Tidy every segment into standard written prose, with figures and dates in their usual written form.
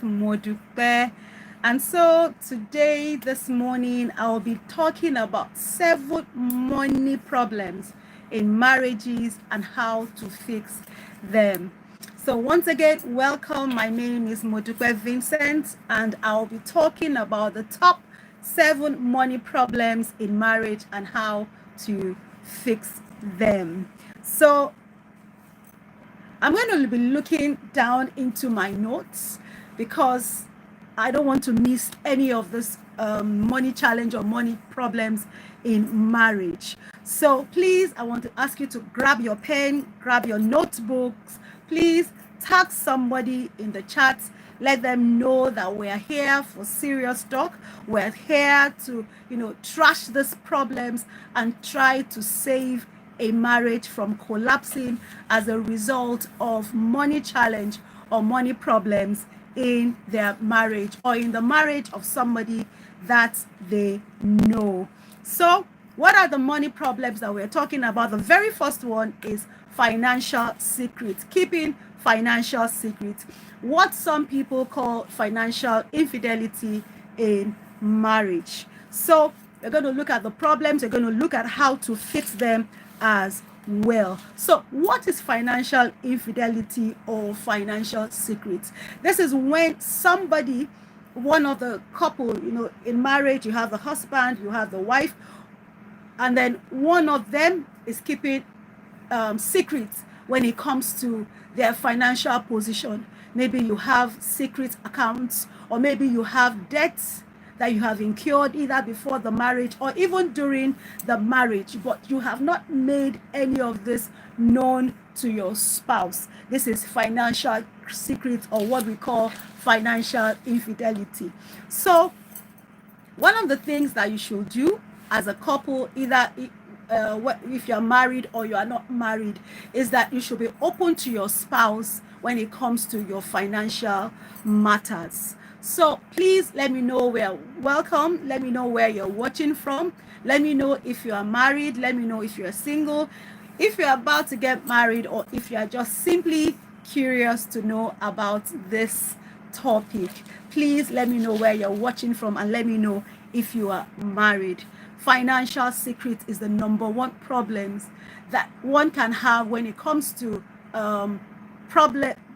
Modupe. And so today, this morning, I'll be talking about 7 money problems in marriages and how to fix them. So once again, welcome. My name is Modupe Vincent, and I'll be talking about the top 7 money problems in marriage and how to fix them. So I'm going to be looking down into my notes because I don't want to miss any of this money challenge or money problems in marriage. So please, I want to ask you to grab your pen, grab your notebooks. Please tag somebody in the chat. Let them know that we're here for serious talk. We're here to, trash these problems and try to save a marriage from collapsing as a result of money challenge or money problems in their marriage or in the marriage of somebody that they know. So what are the money problems that we're talking about? The very first one is financial secrets, keeping financial secrets, what some people call financial infidelity in marriage. So we're going to look at the problems, we're going to look at how to fix them as well. So what is financial infidelity or financial secrets? This is when somebody, one of the couple, in marriage, you have the husband, you have the wife, and then one of them is keeping secrets when it comes to their financial position. Maybe you have secret accounts, or maybe you have debts that you have incurred either before the marriage or even during the marriage, but you have not made any of this known to your spouse. This is financial secrets, or what we call financial infidelity. So one of the things that you should do as a couple, either if you're married or you are not married, is that you should be open to your spouse when it comes to your financial matters. So please let me know where, welcome, let me know where you're watching from. Let me know if you are married. Let me know if you're single, if you're about to get married, or if you're just simply curious to know about this topic. Please let me know where you're watching from and let me know if you are married. Financial secret is the number one problems that one can have when it comes to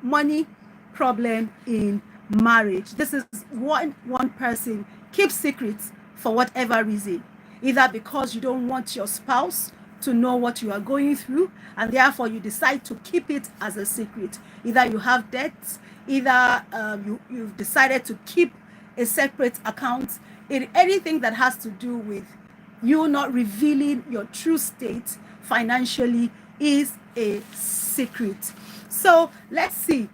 money problem in marriage. This is one person keeps secrets for whatever reason, either because you don't want your spouse to know what you are going through, and therefore you decide to keep it as a secret. Either you have debts, either you've decided to keep a separate account. Anything that has to do with you not revealing your true state financially is a secret. So let's see.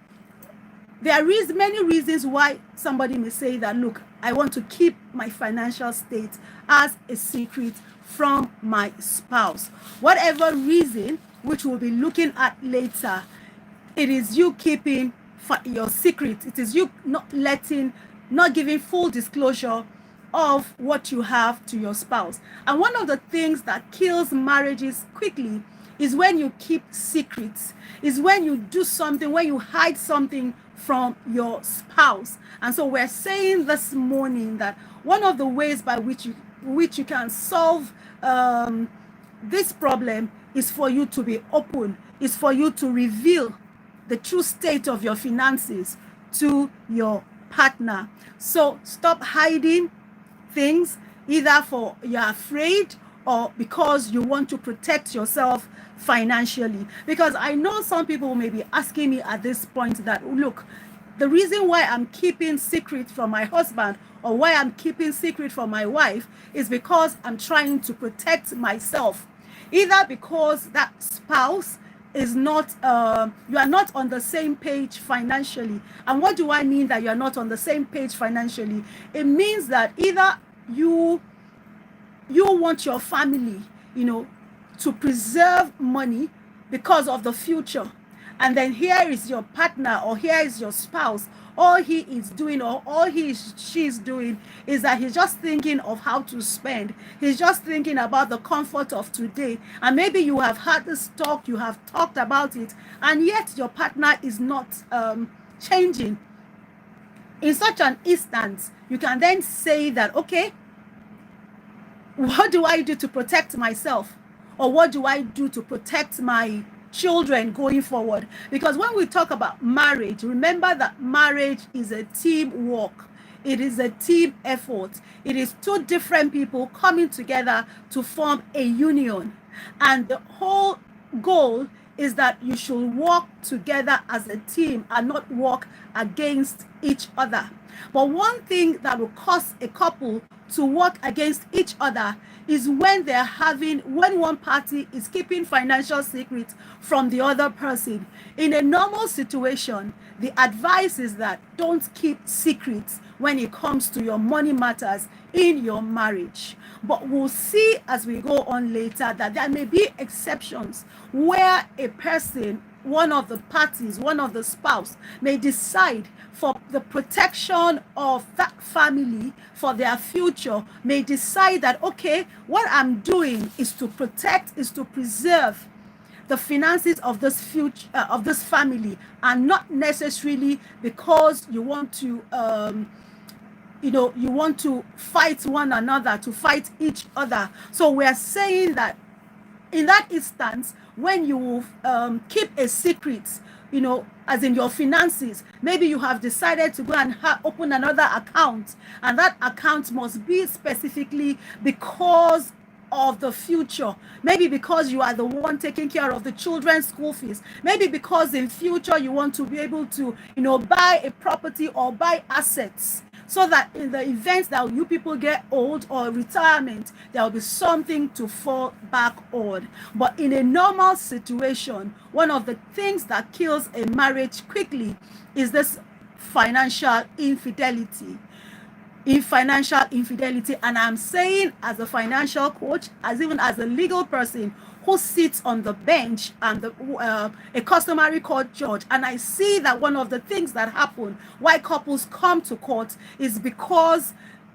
There are many reasons why somebody may say that, look, I want to keep my financial state as a secret from my spouse. Whatever reason, which we'll be looking at later, it is you keeping your secret. It is you not giving full disclosure of what you have to your spouse. And one of the things that kills marriages quickly is when you keep secrets, is when you do something, when you hide something from your spouse. And so we're saying this morning that one of the ways by which you can solve this problem is for you to be open, is for you to reveal the true state of your finances to your partner. So stop hiding things, either for you're afraid or because you want to protect yourself financially. Because I know some people may be asking me at this point that, look, the reason why I'm keeping secret from my husband or why I'm keeping secret from my wife is because I'm trying to protect myself. Either because that spouse is not, you are not on the same page financially. And what do I mean that you are not on the same page financially? It means that either you want your family, to preserve money because of the future. And then here is your partner, or here is your spouse. All he is doing, or all she's doing, is that he's just thinking of how to spend. He's just thinking about the comfort of today. And maybe you have had this talk, you have talked about it, and yet your partner is not changing. In such an instance, you can then say that, okay, what do I do to protect myself? Or what do I do to protect my children going forward? Because when we talk about marriage, remember that marriage is a team work. It is a team effort. It is two different people coming together to form a union. And the whole goal is that you should work together as a team and not work against each other. But one thing that will cause a couple to work against each other is when when one party is keeping financial secrets from the other person. In a normal situation, the advice is that don't keep secrets when it comes to your money matters in your marriage. But we'll see as we go on later that there may be exceptions where a person, one of the parties, one of the spouse, may decide for the protection of that family, for their future, may decide that, okay, what I'm doing is to protect, is to preserve the finances of this future, of this family, and not necessarily because you want to you want to fight one another, to fight each other. So we're saying that in that instance, when you keep a secret, as in your finances, maybe you have decided to go and open another account, and that account must be specifically because of the future, maybe because you are the one taking care of the children's school fees, maybe because in future you want to be able to buy a property or buy assets, so that in the event that you people get old or retirement, there will be something to fall back on. But in a normal situation, one of the things that kills a marriage quickly is this financial infidelity. And I'm saying, as a financial coach, as even as a legal person who sits on the bench and a customary court judge, and I see that one of the things that happen why couples come to court is because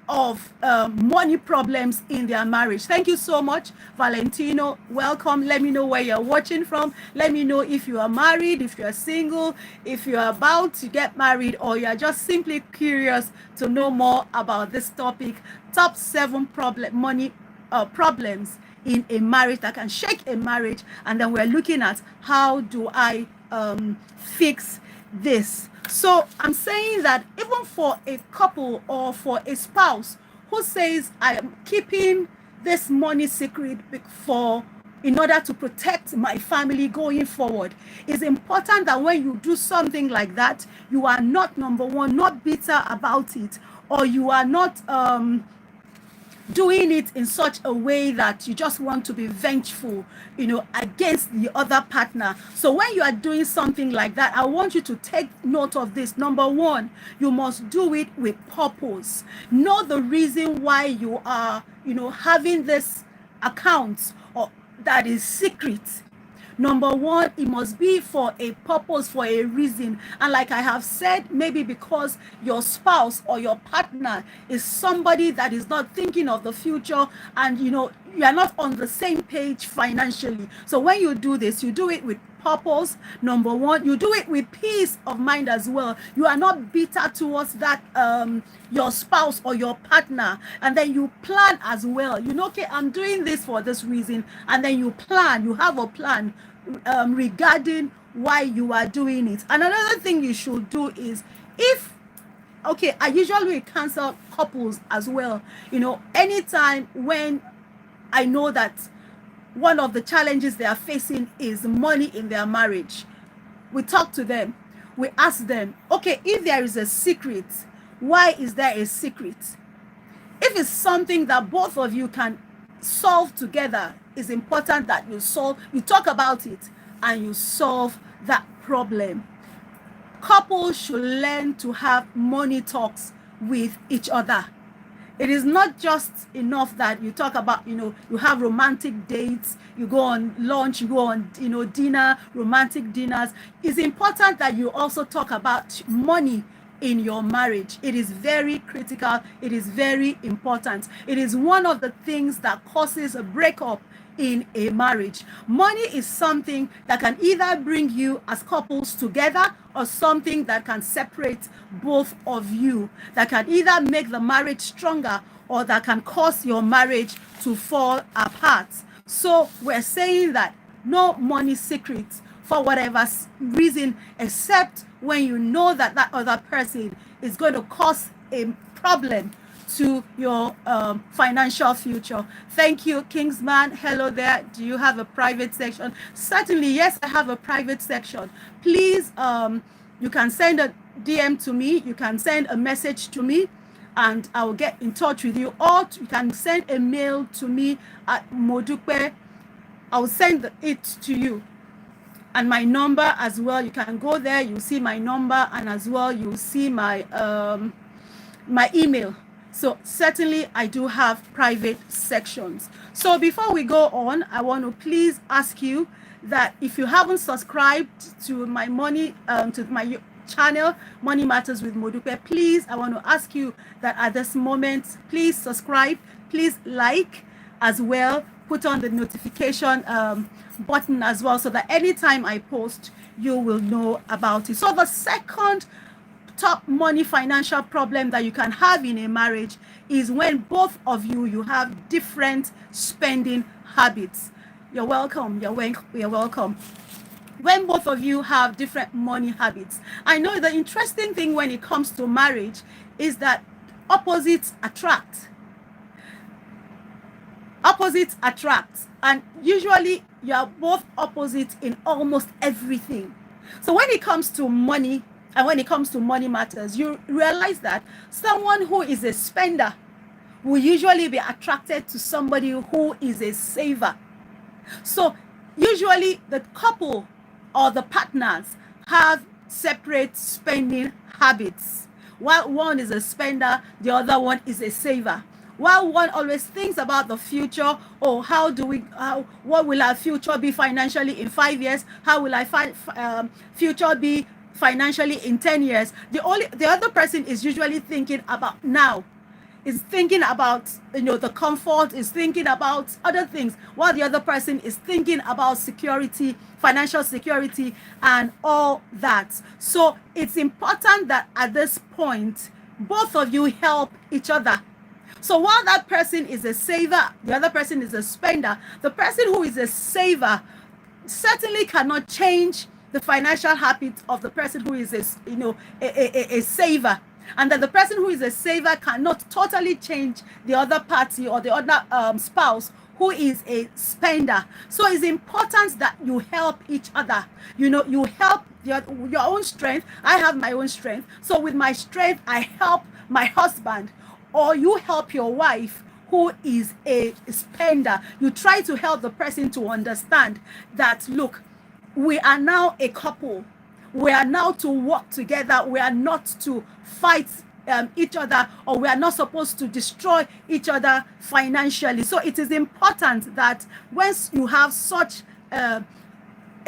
of money problems in their marriage. Thank you so much, Valentino. Welcome. Let me know where you're watching from. Let me know if you are married, if you're single, if you're about to get married, or you're just simply curious to know more about this topic. Top 7 problems in a marriage that can shake a marriage, and then we're looking at how do I fix this. So I'm saying that even for a couple or for a spouse who says, I am keeping this money secret in order to protect my family going forward, it's important that when you do something like that, you are not, number one, not bitter about it, or you are not doing it in such a way that you just want to be vengeful, against the other partner. So when you are doing something like that, I want you to take note of this. Number one, you must do it with purpose. Know the reason why you are, having this account or that is secret. Number one, it must be for a purpose, for a reason. And like I have said, maybe because your spouse or your partner is somebody that is not thinking of the future, and you are not on the same page financially. So when you do this, you do it with purpose. Number one, you do it with peace of mind as well. You are not bitter towards that your spouse or your partner, and then you plan as well. Okay, I'm doing this for this reason, and then you have a plan regarding why you are doing it. And another thing you should do is, I usually counsel couples as well, anytime when I know that one of the challenges they are facing is money in their marriage, we talk to them. We ask them, okay, if there is a secret, why is there a secret? If it's something that both of you can solve together, it's important that you talk about it and you solve that problem. Couples should learn to have money talks with each other. It is not just enough that you talk about, you have romantic dates, you go on lunch, you go on, dinner, romantic dinners. It's important that you also talk about money in your marriage. It is very critical. It is very important. It is one of the things that causes a breakup in a marriage. Money is something that can either bring you as couples together or something that can separate both of you, that can either make the marriage stronger or that can cause your marriage to fall apart. So we're saying that no money secrets for whatever reason, except when you know that that other person is going to cause a problem to your financial future. Thank you, Kingsman. Hello there. Do you have a private section? Certainly, yes, I have a private section. Please, you can send a DM to me. You can send a message to me, and I will get in touch with you. Or you can send a mail to me at Modupe. I will send it to you. And my number as well. You can go there. You see my number, and as well you see my my email. So certainly I do have private sections. So before we go on, I want to please ask you that if you haven't subscribed to my to my channel, Money Matters with Modupe, please, I want to ask you that at this moment, please subscribe, please like as well, put on the notification button as well, so that anytime I post, you will know about it. So the second top money financial problem that you can have in a marriage is when both of you have different spending habits. You're welcome. You're welcome. When both of you have different money habits. I know the interesting thing when it comes to marriage is that opposites attract. Opposites attract, and usually you are both opposites in almost everything. So when it comes to money, and when it comes to money matters, you realize that someone who is a spender will usually be attracted to somebody who is a saver. So usually the couple or the partners have separate spending habits. While one is a spender, the other one is a saver. While one always thinks about the future, or what will our future be financially in 5 years? How will our future be financially in 10 years? The other person is usually thinking about now, is thinking about the comfort, is thinking about other things, while the other person is thinking about security, financial security, and all that. So it's important that at this point both of you help each other. So while that person is a saver, the other person is a spender, the person who is a saver certainly cannot change the financial habits of the person who is a saver, and that the person who is a saver cannot totally change the other party or the other spouse who is a spender. So it's important that you help each other. You help your own strength. I have my own strength. So with my strength, I help my husband, or you help your wife who is a spender. You try to help the person to understand that, look, we are now a couple. We are now to work together. We are not to fight each other, or we are not supposed to destroy each other financially. So it is important that once you have such a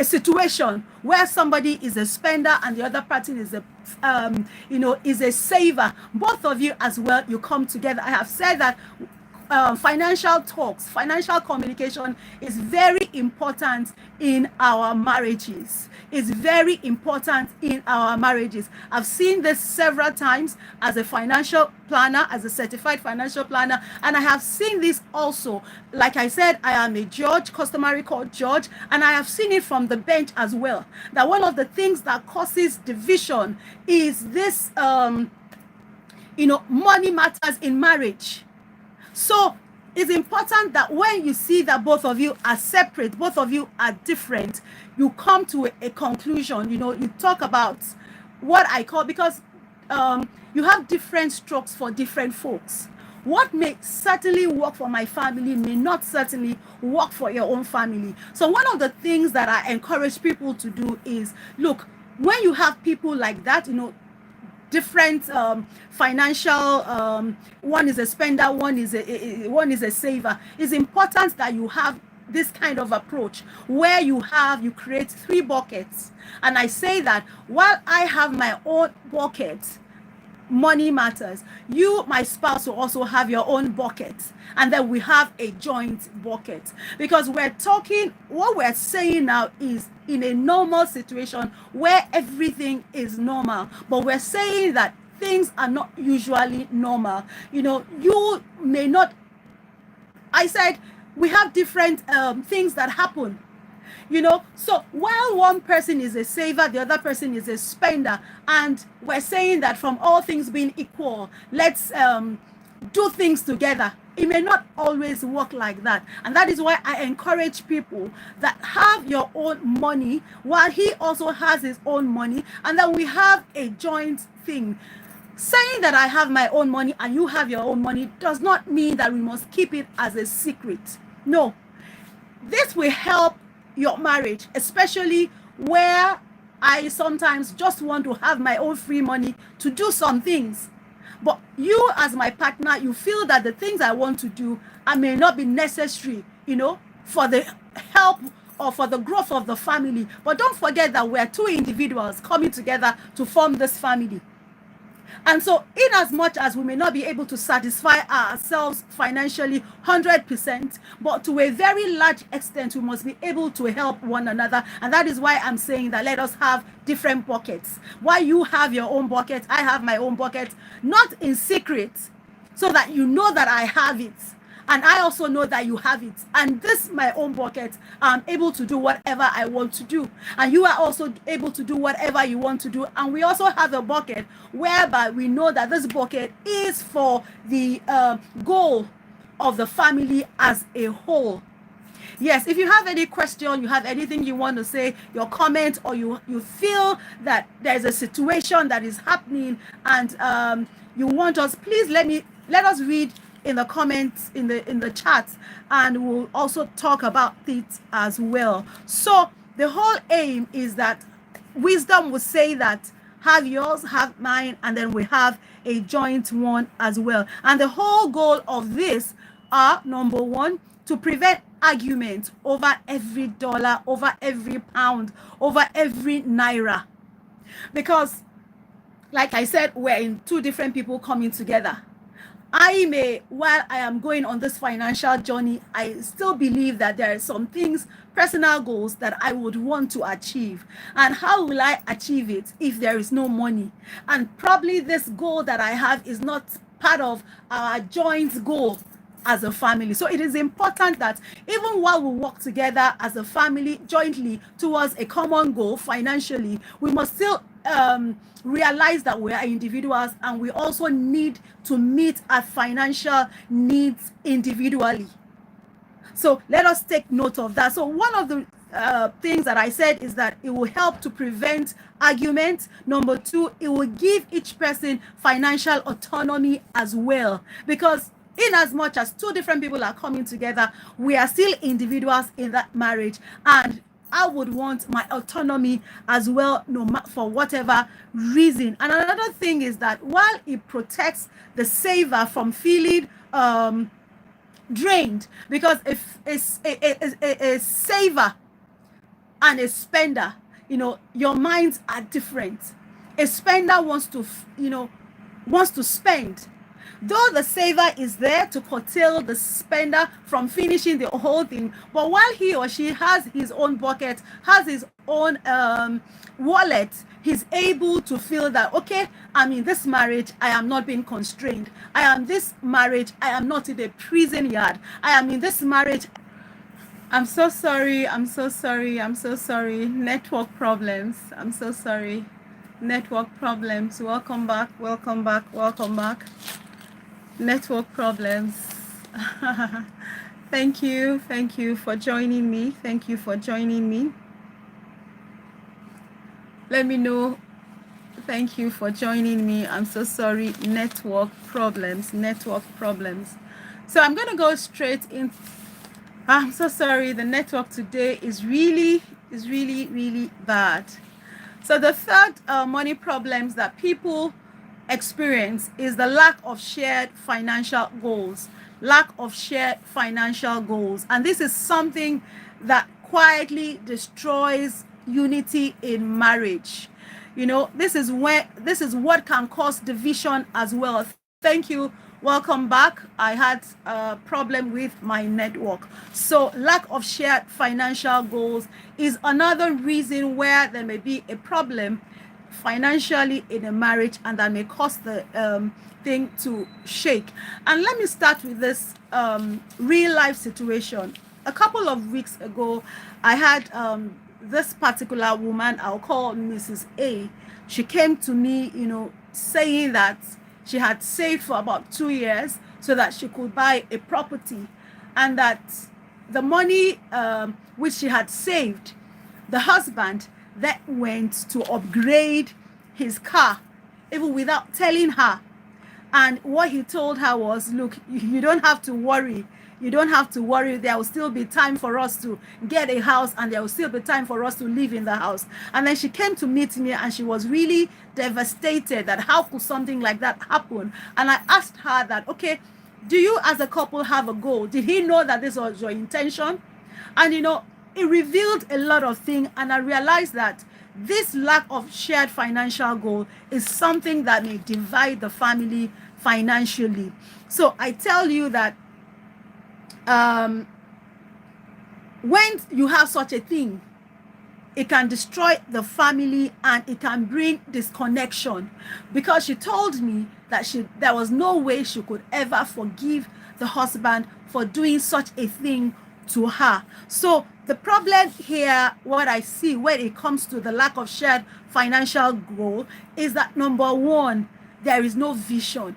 situation where somebody is a spender and the other person is a saver, both of you as well, you come together. I have said that financial talks, financial communication is very important in our marriages. It's very important in our marriages. I've seen this several times as a financial planner, as a certified financial planner, and I have seen this also. Like I said, I am a judge, customary court judge, and I have seen it from the bench as well, that one of the things that causes division is this money matters in marriage. So it's important that when you see that both of you are separate, both of you are different, you come to a conclusion. You talk about what I call, because you have different strokes for different folks. What may certainly work for my family may not certainly work for your own family. So one of the things that I encourage people to do is, look, when you have people like that, different financial, one is a spender, one is a saver, it's important that you have this kind of approach where you create 3 buckets. And I say that while I have my own bucket, money matters, you, my spouse, will also have your own bucket, and then we have a joint bucket. Because we're talking, what we're saying now is in a normal situation where everything is normal, but we're saying that things are not usually normal. You may not, I said we have different things that happen. So while one person is a saver, the other person is a spender, and we're saying that from all things being equal, let's do things together. It may not always work like that, and that is why I encourage people that have your own money while he also has his own money, and then we have a joint thing. Saying that I have my own money and you have your own money does not mean that we must keep it as a secret. No, this will help your marriage, especially where I sometimes just want to have my own free money to do some things. But you, as my partner, you feel that the things I want to do may not be necessary, for the help or for the growth of the family. But don't forget that we're two individuals coming together to form this family. And so, in as much as we may not be able to satisfy ourselves financially 100%, but to a very large extent, we must be able to help one another. And that is why I'm saying that let us have different buckets. Why you have your own bucket, I have my own bucket, not in secret, so that you know that I have it. And I also know that you have it. And this, my own bucket, I'm able to do whatever I want to do. And you are also able to do whatever you want to do. And we also have a bucket whereby we know that this bucket is for the goal of the family as a whole. Yes, if you have any question, you have anything you want to say, your comment, or you feel that there's a situation that is happening and you want us, please let us read in the comments, in the chat, and we'll also talk about it as well. So the whole aim is that wisdom will say that have yours, have mine, and then we have a joint one as well. And the whole goal of this are, number one, to prevent argument over every dollar, over every pound, over every naira. Because, like I said, we're in two different people coming together. While I am going on this financial journey, I still believe that there are some things, personal goals that I would want to achieve. And how will I achieve it if there is no money? And probably this goal that I have is not part of our joint goal as a family. So it is important that even while we work together as a family jointly towards a common goal financially, we must still realize that we are individuals and we also need to meet our financial needs individually. So let us take note of that. So one of the things that I said is that it will help to prevent arguments. Number two, it will give each person financial autonomy as well, because in as much as two different people are coming together, we are still individuals in that marriage, and I would want my autonomy as well, no matter for whatever reason. And another thing is that while it protects the saver from feeling drained, because if a saver and a spender, your minds are different. A spender wants to spend. Though the saver is there to curtail the spender from finishing the whole thing, but while he or she has his own bucket, has his own wallet, he's able to feel that, okay, I'm in this marriage, I am not being constrained. I am this marriage, I am not in a prison yard. I am in this marriage. I'm so sorry. Network problems. I'm so sorry. Network problems. Welcome back. Network problems. Thank you for joining me. Let me know. Thank you for joining me. I'm so sorry. Network problems. So I'm gonna go straight in. I'm so sorry. The network today is really bad. So the third money problems that people experience is the lack of shared financial goals. And this is something that quietly destroys unity in marriage. This is what can cause division as well. Thank you. Welcome back. I had a problem with my network. So lack of shared financial goals is another reason where there may be a problem financially in a marriage, and that may cause the thing to shake. And let me start with this real life situation. A couple of weeks ago, I had this particular woman, I'll call Mrs. A. She came to me, saying that she had saved for about 2 years so that she could buy a property, and that the money which she had saved, the husband that went to upgrade his car, even without telling her. And what he told her was, look, you don't have to worry. You don't have to worry. There will still be time for us to get a house, and there will still be time for us to live in the house. And then she came to meet me, and she was really devastated that how could something like that happen. And I asked her that, okay, do you as a couple have a goal? Did he know that this was your intention? And it revealed a lot of things, and I realized that this lack of shared financial goal is something that may divide the family financially. So I tell you that when you have such a thing, it can destroy the family and it can bring disconnection, because she told me that there was no way she could ever forgive the husband for doing such a thing to her. So the problem here, what I see when it comes to the lack of shared financial goal, is that number one, there is no vision.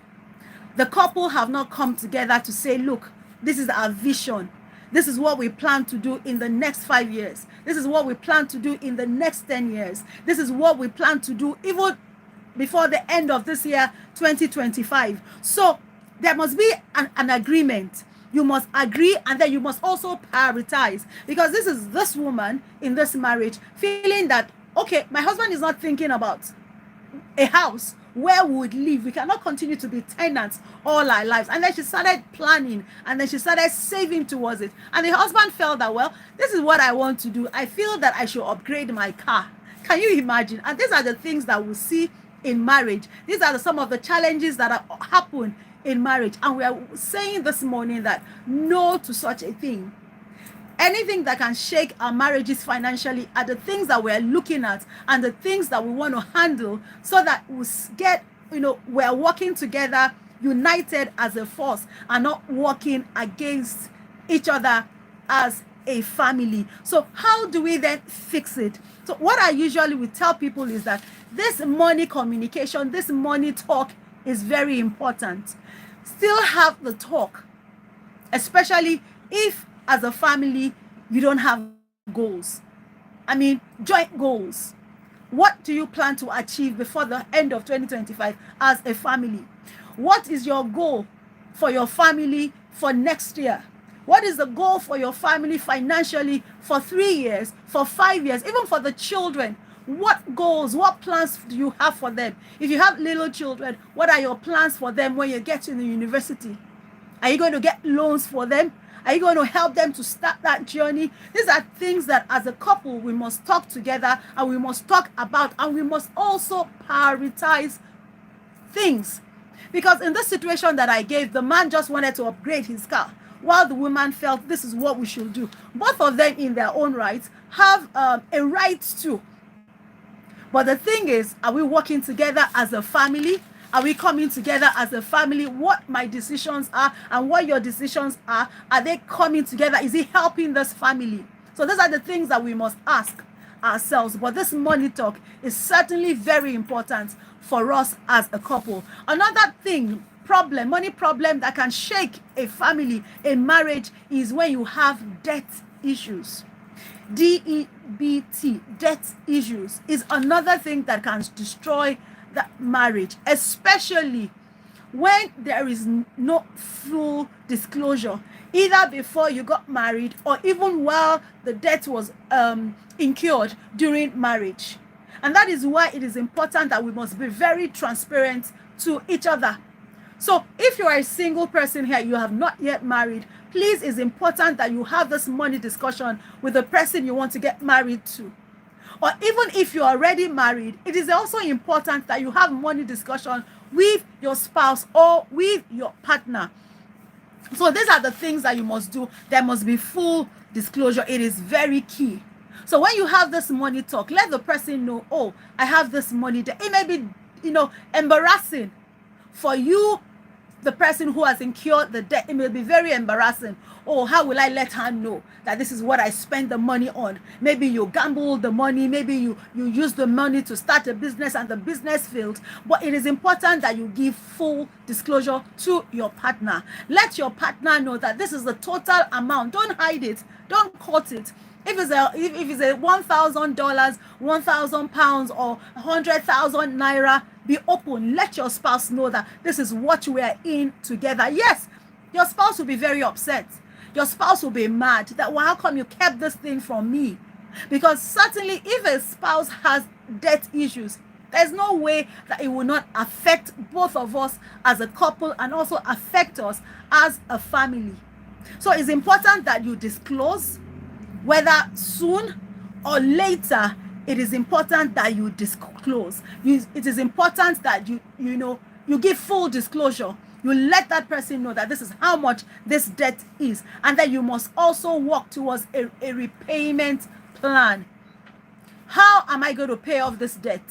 The couple have not come together to say, look, this is our vision. This is what we plan to do in the next 5 years. This is what we plan to do in the next 10 years. This is what we plan to do even before the end of this year, 2025. So there must be an agreement. You must agree, and then you must also prioritize, because this is this woman in this marriage feeling that, okay, my husband is not thinking about a house where we would live. We cannot continue to be tenants all our lives. And then she started planning, and then she started saving towards it. And the husband felt that, well, this is what I want to do. I feel that I should upgrade my car. Can you imagine? And these are the things that we see in marriage. These are some of the challenges that happen in marriage. And we are saying this morning that no to such a thing. Anything that can shake our marriages financially are the things that we're looking at, and the things that we want to handle, so that we get, we're working together, united as a force, and not working against each other as a family. So how do we then fix it? So what I usually would tell people is that this money communication, this money talk is very important. Still have the talk, especially if as a family you don't have goals. I mean, joint goals. What do you plan to achieve before the end of 2025 as a family? What is your goal for your family for next year? What is the goal for your family financially for 3 years, for 5 years, even for the children? What goals, what plans do you have for them? If you have little children, what are your plans for them when you get to the university? Are you going to get loans for them? Are you going to help them to start that journey? These are things that as a couple we must talk together, and we must talk about, and we must also prioritize things. Because in this situation that I gave, the man just wanted to upgrade his car, while the woman felt this is what we should do. Both of them in their own rights have a right to. But the thing is, are we working together as a family? Are we coming together as a family? What my decisions are and what your decisions are they coming together? Is it helping this family? So those are the things that we must ask ourselves. But this money talk is certainly very important for us as a couple. Another thing, money problem that can shake a family, a marriage, is when you have debt issues. DEBT, debt issues, is another thing that can destroy that marriage, especially when there is no full disclosure, either before you got married or even while the debt was incurred during marriage. And that is why it is important that we must be very transparent to each other. So if you are a single person here, you have not yet married, please, it's important that you have this money discussion with the person you want to get married to. or even if you're already married, it is also important that you have money discussion with your spouse or with your partner. So these are the things that you must do. There must be full disclosure. It is very key. So when you have this money talk, let the person know, oh, I have this money there. It may be, embarrassing for you, the person who has incurred the debt. It may be very embarrassing. Oh, how will I let her know that this is what I spend the money on? Maybe you gamble the money, maybe you use the money to start a business and the business failed. But it is important that you give full disclosure to your partner. Let your partner know that this is the total amount. Don't hide it. Don't cut it. If it's a $1,000, 1,000 pounds, or 100,000 naira, be open. Let your spouse know that this is what we are in together. Yes, your spouse will be very upset. Your spouse will be mad that, well, how come you kept this thing from me? Because certainly if a spouse has debt issues, there's no way that it will not affect both of us as a couple and also affect us as a family. So it's important that you disclose, whether soon or later. It is important that you disclose. It is important that you give full disclosure. You let that person know that this is how much this debt is, and that you must also work towards a repayment plan. How am I going to pay off this debt?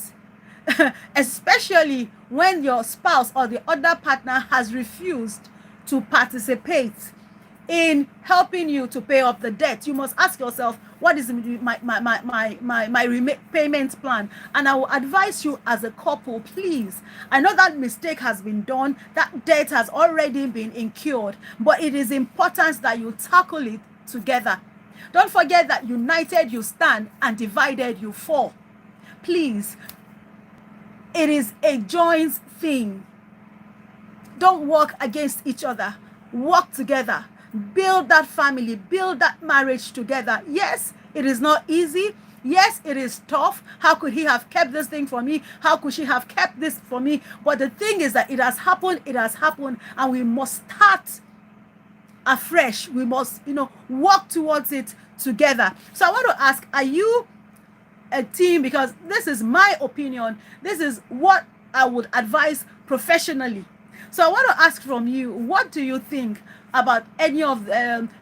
Especially when your spouse or the other partner has refused to participate in helping you to pay off the debt. You must ask yourself, what is my repayment plan? And I will advise you as a couple, please. I know that mistake has been done, that debt has already been incurred, but it is important that you tackle it together. Don't forget that united you stand and divided you fall. Please, it is a joint thing. Don't work against each other. Work together. Build that family, build that marriage together. Yes, it is not easy. Yes, it is tough. How could he have kept this thing for me? How could she have kept this for me? But the thing is that it has happened, and we must start afresh. We must, work towards it together. So I want to ask, are you a team? Because this is my opinion. This is what I would advise professionally. So I want to ask from you, what do you think about any of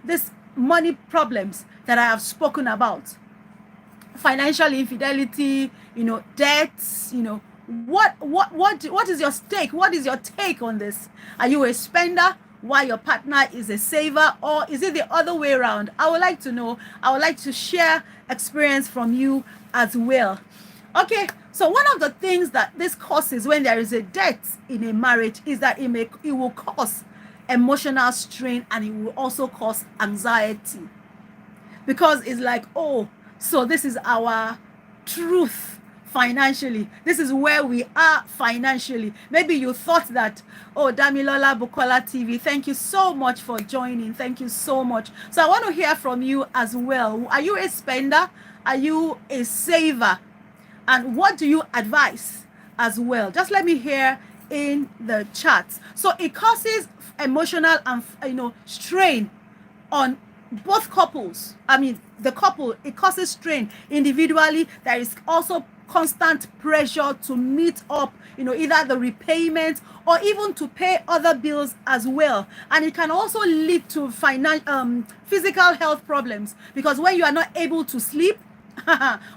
this money problems that I have spoken about? Financial infidelity, debts, what is your stake? What is your take on this? Are you a spender while your partner is a saver, or is it the other way around? I would like to know. I would like to share experience from you as well. Okay, so one of the things that this causes when there is a debt in a marriage is that it will cause emotional strain, and it will also cause anxiety, because it's like, oh, so this is our truth financially. This is where we are financially. Maybe you thought that, oh, Damilola Bukola TV, thank you so much for joining. Thank you so much. So I want to hear from you as well. Are you a spender? Are you a saver? And what do you advise as well? Just let me hear in the chat. So it causes emotional and strain on both couples. I mean, the couple, it causes strain individually. There is also constant pressure to meet up, either the repayment or even to pay other bills as well. And it can also lead to physical health problems, because when you are not able to sleep,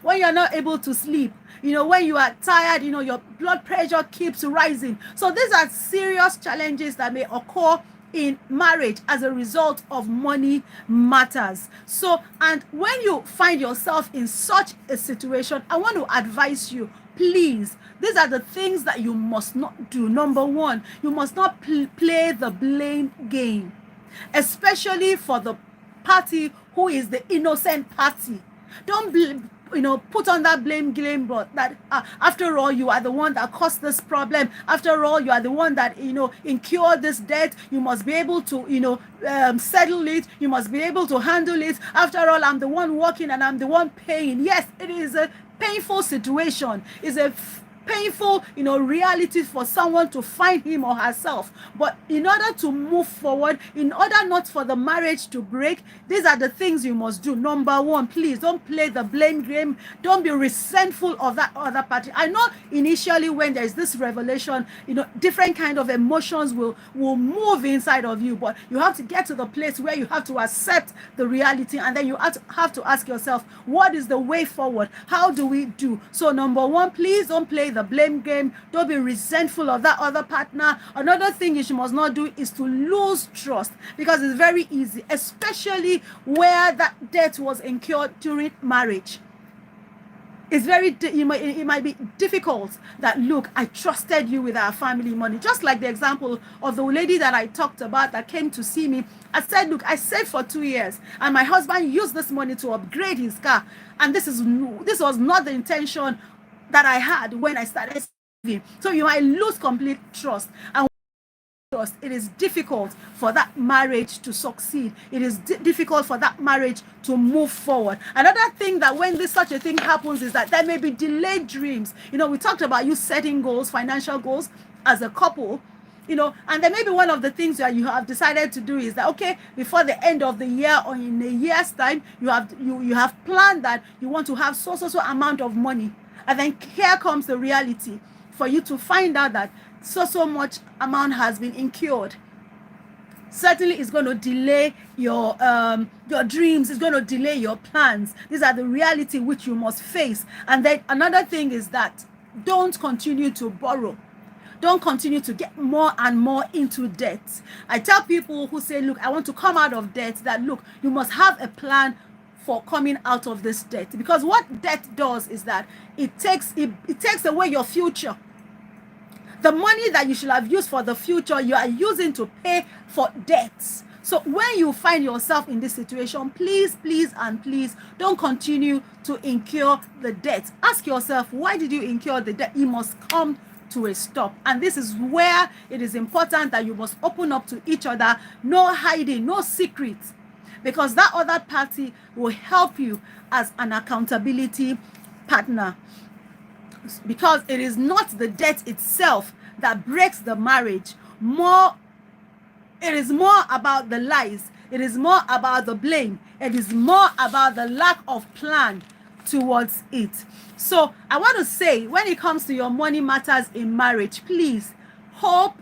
when you are not able to sleep, when you are tired, your blood pressure keeps rising. So these are serious challenges that may occur in marriage as a result of money matters. So, and when you find yourself in such a situation, I want to advise you, please, these are the things that you must not do. Number one, you must not play the blame game, especially for the party who is the innocent party. Don't put on that blame game, but that after all, you are the one that caused this problem. After all, you are the one that incurred this debt. You must be able to settle it. You must be able to handle it. After all, I'm the one working and I'm the one paying. Yes, it is a painful situation. It's a painful, reality for someone to find him or herself. But in order to move forward, in order not for the marriage to break, these are the things you must do. Number one, please don't play the blame game. Don't be resentful of that other party. I know initially when there's this revelation, different kind of emotions will move inside of you, but you have to get to the place where you have to accept the reality, and then you have to ask yourself, what is the way forward? How do we do? So number one, please don't play the blame game. Don't be resentful of that other partner. Another thing you must not do is to lose trust, because it's very easy, especially where that debt was incurred during marriage. It's it might be difficult that, look, I trusted you with our family money. Just like the example of the lady that I talked about that came to see me. I said, look, I saved for 2 years and my husband used this money to upgrade his car. And this was not the intention that I had when I started saving. So you might lose complete trust. And it is difficult for that marriage to succeed. It is difficult for that marriage to move forward. Another thing that when such a thing happens is that there may be delayed dreams. We talked about you setting goals, financial goals as a couple, and then maybe one of the things that you have decided to do is that, okay, before the end of the year or in a year's time, you have planned that you want to have so amount of money. And then here comes the reality for you to find out that so much amount has been incurred. Certainly it's going to delay your dreams. It's going to delay your plans. These are the reality which you must face. And then another thing is that don't continue to borrow. Don't continue to get more and more into debt. I tell people who say, look, I want to come out of debt, that, look, you must have a plan for coming out of this debt. Because what debt does is that it takes away your future. The money that you should have used for the future, you are using to pay for debts. So when you find yourself in this situation, please don't continue to incur the debt. Ask yourself, why did you incur the debt? You must come to a stop. And this is where it is important that you must open up to each other. No hiding, no secrets, because that other party will help you as an accountability partner. Because it is not the debt itself that breaks the marriage. It is more about the lies. It is more about the blame. It is more about the lack of plan towards it. So I want to say, when it comes to your money matters in marriage, please, hope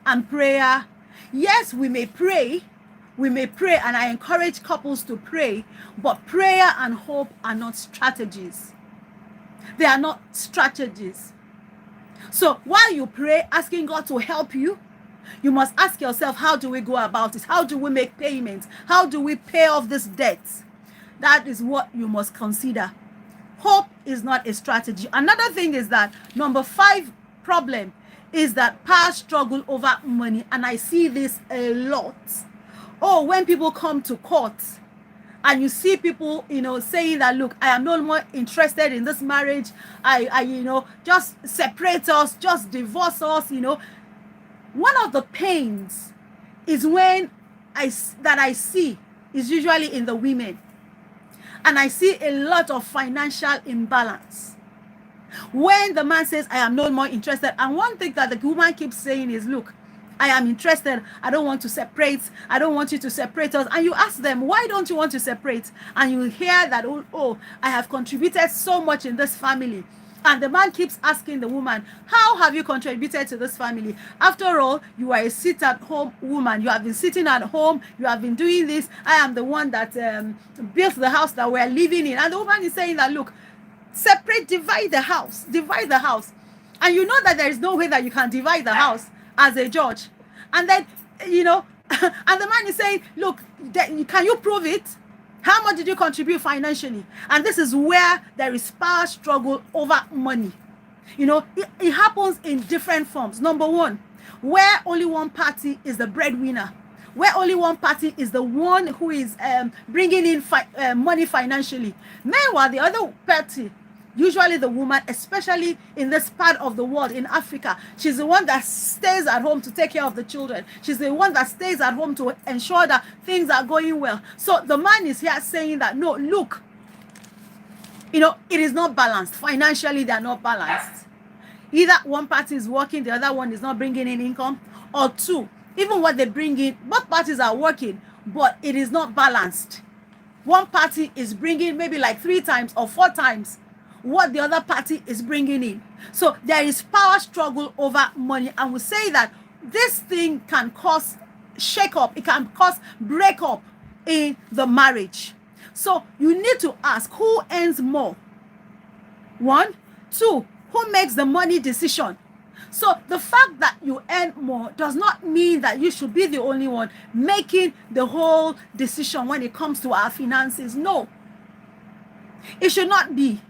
and prayer. Yes, we may pray, and I encourage couples to pray, but prayer and hope are not strategies. They are not strategies. So while you pray, asking God to help you, you must ask yourself, how do we go about it? How do we make payments? How do we pay off this debt? That is what you must consider. Hope is not a strategy. Another thing is that number 5 problem is that power struggle over money. And I see this a lot. Oh, when people come to court, and you see people, saying that, look, I am no more interested in this marriage. I just separate us, just divorce us, One of the pains is when I see is usually in the women. And I see a lot of financial imbalance. When the man says, I am no more interested. And one thing that the woman keeps saying is, look, I am interested. I don't want to separate. I don't want you to separate us. And you ask them, why don't you want to separate? And you hear that, oh, I have contributed so much in this family. And the man keeps asking the woman, how have you contributed to this family? After all, you are a sit-at-home woman. You have been sitting at home. You have been doing this. I am the one that built the house that we're living in. And the woman is saying that, look, divide the house. And you know that there is no way that you can divide the house as a judge. And then, and the man is saying, look, can you prove it? How much did you contribute financially? And this is where there is power struggle over money. It happens in different forms. Number 1, where only one party is the breadwinner, where only one party is the one who is bringing in money financially. Meanwhile, the other party, usually the woman, especially in this part of the world, in Africa, she's the one that stays at home to take care of the children. She's the one that stays at home to ensure that things are going well. So the man is here saying that, no, look, it is not balanced. Financially, they are not balanced. Either one party is working, the other one is not bringing in income, or two, even what they bring in, both parties are working, but it is not balanced. One party is bringing maybe like 3 times or 4 times what the other party is bringing in. So there is power struggle over money, and we say that this thing can cause shake up, it can cause break up in the marriage. So you need to ask, who earns more? 1, 2, who makes the money decision? So the fact that you earn more does not mean that you should be the only one making the whole decision when it comes to our finances. No, it should not be,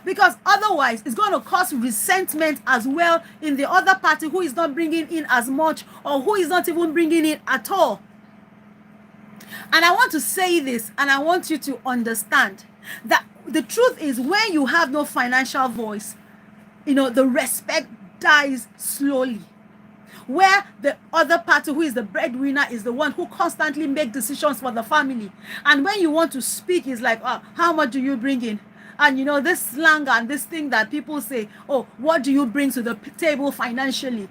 because otherwise it's going to cause resentment as well in the other party who is not bringing in as much, or who is not even bringing in at all. And I want to say this, and I want you to understand that the truth is, when you have no financial voice, the respect dies slowly. Where the other party, who is the breadwinner, is the one who constantly makes decisions for the family. And when you want to speak, it's like, oh, how much do you bring in? And this slang and this thing that people say, oh, what do you bring to the table financially,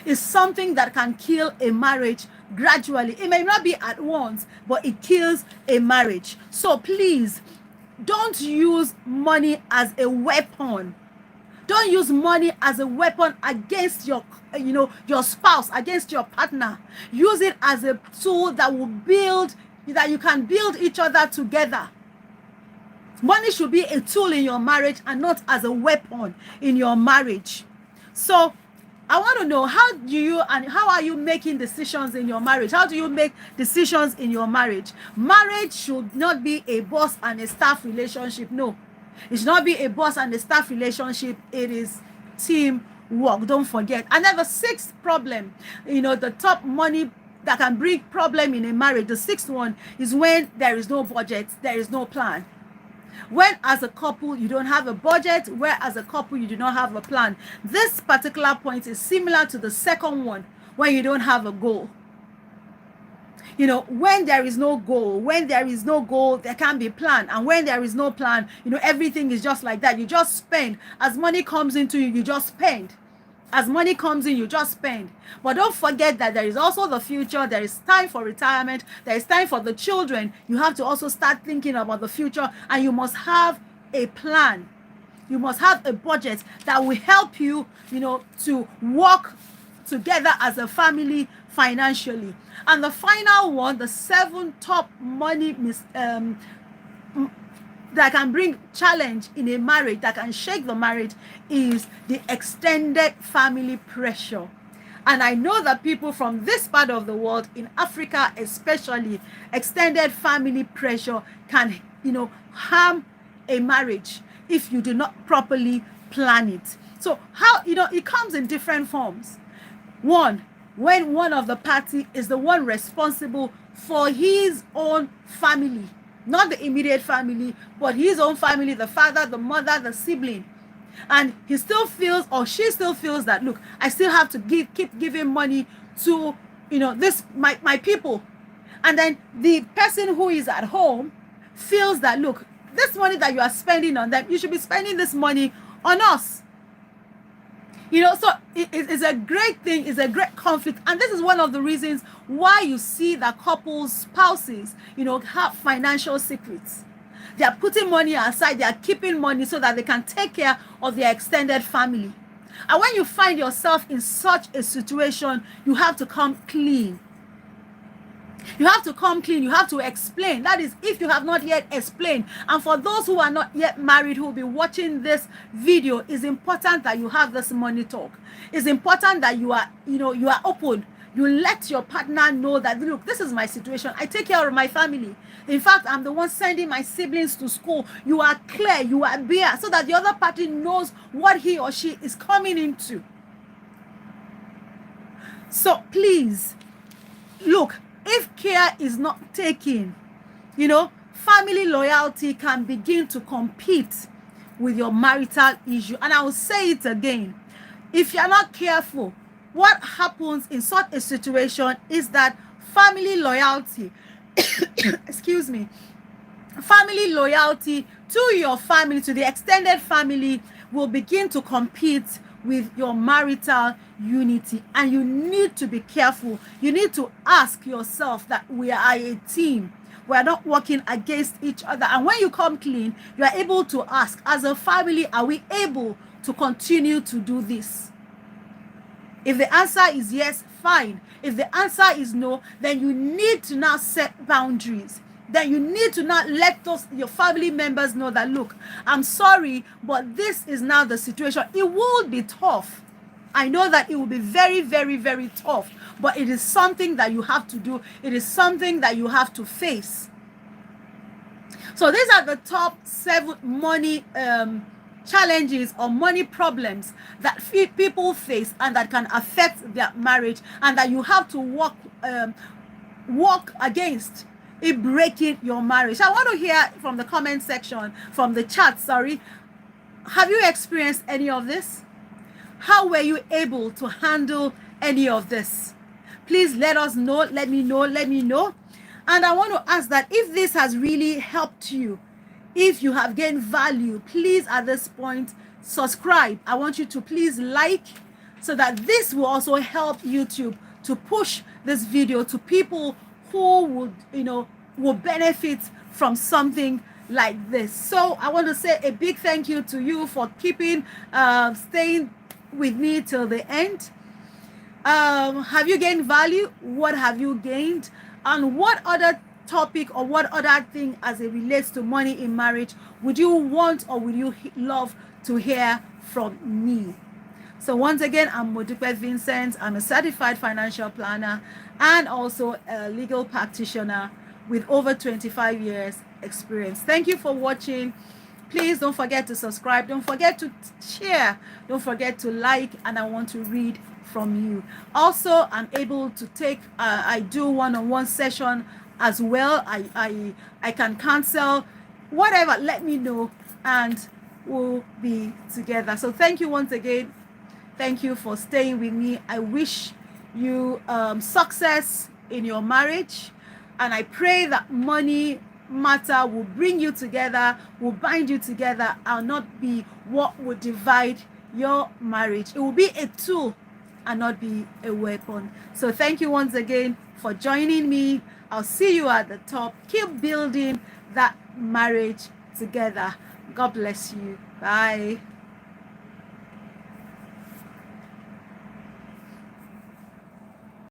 is something that can kill a marriage gradually. It may not be at once, but it kills a marriage. So please, don't use money as a weapon. Don't use money as a weapon against your spouse, against your partner. Use it as a tool that you can build each other together. Money should be a tool in your marriage and not as a weapon in your marriage. So I want to know, how are you making decisions in your marriage? How do you make decisions in your marriage? Marriage should not be a boss and a staff relationship. No. It should not be a boss and a staff relationship. It is teamwork. Don't forget. And then the 6th problem, the top money that can bring problem in a marriage, the 6th one is when there is no budget, there is no plan. When as a couple you don't have a budget, where as a couple you do not have a plan. This particular point is similar to the second one, when you don't have a goal. When there is no goal, there can be plan. And when there is no plan, everything is just like that. You just spend. As money comes into you, you just spend. As money comes in, you just spend. But don't forget that there is also the future. There is time for retirement. There is time for the children. You have to also start thinking about the future, and you must have a plan. You must have a budget that will help you, to work together as a family financially. And the final one, the 7 top money that can bring challenge in a marriage, that can shake the marriage, is the extended family pressure. And I know that people from this part of the world, in Africa especially, extended family pressure can, harm a marriage if you do not properly plan it. So how, it comes in different forms. 1, when one of the party is the one responsible for his own family, not the immediate family, but his own family, the father, the mother, the sibling. And he still feels, or she still feels, that, look, I still have to keep giving money to, my people. And then the person who is at home feels that, look, this money that you are spending on them, you should be spending this money on us. So it's a great thing, it's a great conflict. And this is one of the reasons why you see that couples, spouses, have financial secrets. They are putting money aside, they are keeping money so that they can take care of their extended family. And when you find yourself in such a situation, you have to come clean. You have to come clean. You have to explain. That is, if you have not yet explained. And for those who are not yet married, who will be watching this video, it's important that you have this money talk. It's important that you are open. You let your partner know that, look, this is my situation. I take care of my family. In fact, I'm the one sending my siblings to school. You are clear. You are bare, so that the other party knows what he or she is coming into. So please, look, if care is not taken, family loyalty can begin to compete with your marital issue. And I will say it again. If you're not careful, what happens in such a situation is that family loyalty, family loyalty to your family, to the extended family, will begin to compete with your marital unity. And you need to be careful. You need to ask yourself that we are a team. We are not working against each other. And when you come clean, you are able to ask, as a family, are we able to continue to do this? If the answer is yes, fine. If the answer is no, then you need to now set boundaries. Then you need to not let your family members know that, look, I'm sorry, but this is now the situation. It will be tough. I know that it will be very, very, very tough, but it is something that you have to do. It is something that you have to face. So these are the top 7 money challenges or money problems that people face and that can affect their marriage, and that you have to work against it breaking your marriage. I want to hear from the comment section, from the chat, sorry. Have you experienced any of this? How were you able to handle any of this? Please let us know. Let me know. And I want to ask that if this has really helped you, if you have gained value, please at this point subscribe. I want you to please like, so that this will also help YouTube to push this video to people who would, will benefit from something like this. So I want to say a big thank you to you for staying with me till the end. Have you gained value? What have you gained? And what other topic or what other thing as it relates to money in marriage would you want or would you love to hear from me? So once again, I'm Modupe Vincent. I'm a certified financial planner and also a legal practitioner with over 25 years experience. Thank you for watching. Please don't forget to subscribe. Don't forget to share. Don't forget to like. And I want to read from you. Also, I'm able to take, I do one-on-one session as well. I can cancel, whatever, let me know and we'll be together. So thank you once again. Thank you for staying with me. I wish you success in your marriage, and I pray that money matter will bring you together, will bind you together, and not be what would divide your marriage. It will be a tool and not be a weapon. So thank you once again for joining me. I'll see you at the top. Keep building that marriage together. God bless you. Bye.